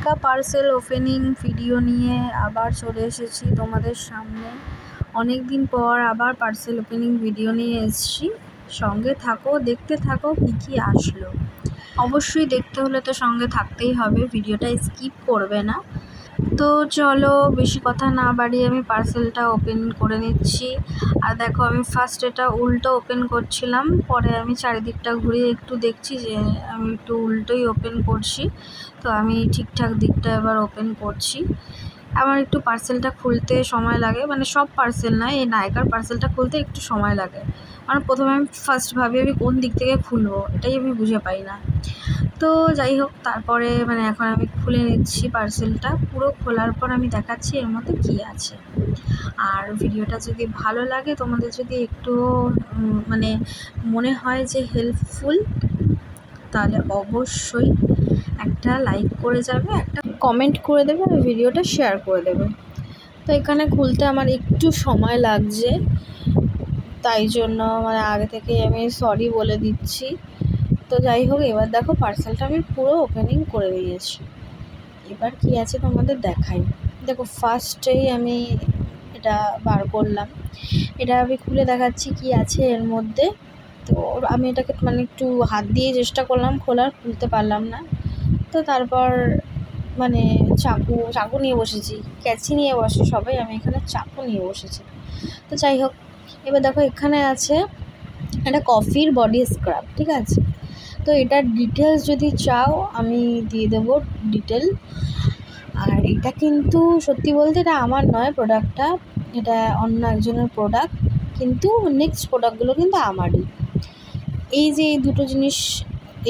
Nayka parcel opening video নিয়ে আবার চলে এসেছি তোমাদের সামনে। অনেক দিন পর আবার পার্সেল ওপেনিং ভিডিও নিয়ে এসেছি। সঙ্গে থাকো, দেখতে থাকো কী কী আসলো। অবশ্যই দেখতে হলে তো সঙ্গে থাকতেই হবে, ভিডিওটা স্কিপ করবে না। তো চলো বেশি কথা না বাড়িয়ে আমি পার্সেলটা ওপেন করে নিচ্ছি। আর দেখো, আমি ফার্স্ট এটা উল্টো ওপেন করছিলাম, পরে আমি চারিদিকটা ঘুরিয়ে একটু দেখছি যে আমি একটু উল্টোই ওপেন করছি। তো আমি ঠিকঠাক দিকটা এবার ওপেন করছি। আমার একটু পার্সেলটা খুলতে সময় লাগে, মানে সব পার্সেল নয়, এই নায়কার পার্সেলটা খুলতে একটু সময় লাগে। কারণ প্রথমে আমি ফার্স্ট ভাবি আমি কোন দিক থেকে খুলবো, এটাই আমি বুঝে পাই না। তো যাই হোক, তারপরে মানে এখন আমি খুলে নিচ্ছি পার্সেলটা। পুরো খোলার পর আমি দেখাচ্ছি এর মধ্যে কী আছে। আর ভিডিওটা যদি ভালো লাগে, তোমাদের যদি একটু মানে মনে হয় যে হেল্পফুল, তাহলে অবশ্যই একটা লাইক করে যাবে, একটা কমেন্ট করে দেবে, আর ভিডিওটা শেয়ার করে দেবে। তো এখানে খুলতে আমার একটু সময় লাগছে, তাই জন্য মানে আগে থেকেই আমি সরি বলে দিচ্ছি। তো যাই হোক, এবার দেখো পার্সেলটা আমি পুরো ওপেনিং করে দিয়েছি। এবার কি আছে তোমাদের দেখাই। দেখো, ফার্স্টেই আমি এটা বার করলাম, এটা আমি খুলে দেখাচ্ছি কি আছে এর মধ্যে। তো আমি এটাকে মানে একটু হাত দিয়ে চেষ্টা করলাম খোলার, খুলতে পারলাম না। তো তারপর মানে চাকু নিয়ে বসেছি, ক্যাঁচি নিয়ে বসে সবাই, আমি এখানে চাকু নিয়ে বসেছি। তো যাই হোক, এবার দেখো এখানে আছে একটা কফির বডি স্ক্রাব, ঠিক আছে। তো এটার ডিটেলস যদি চাও আমি দিয়ে দেবো ডিটেল। আর এটা কিন্তু সত্যি বলতে এটা আমার নয় প্রোডাক্টটা, এটা অন্য একজনের প্রোডাক্ট, কিন্তু নেক্সট প্রোডাক্টগুলো কিন্তু আমারই। এই যে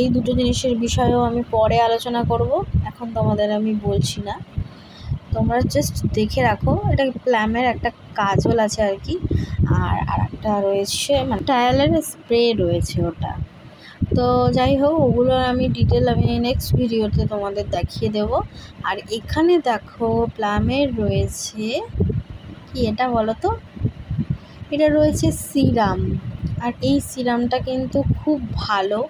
এই দুটো জিনিসের বিষয়েও আমি পরে আলোচনা করব, এখন তোমাদের আমি বলছি না, তোমরা জাস্ট দেখে রাখো। এটা প্ল্যামের একটা কাজল আছে আর কি, আর একটা রয়েছে মানে টায়ালের স্প্রে রয়েছে ওটা। তো যাই হোক, ওগুলো আমি ডিটেল আমি নেক্সট ভিডিওতে তোমাদের দেখিয়ে দেব। আর এখানে দেখো প্লামের রয়েছে কি, এটা বলো তো, এটা রয়েছে সিরাম। আর এই সিরামটা কিন্তু খুব ভালো,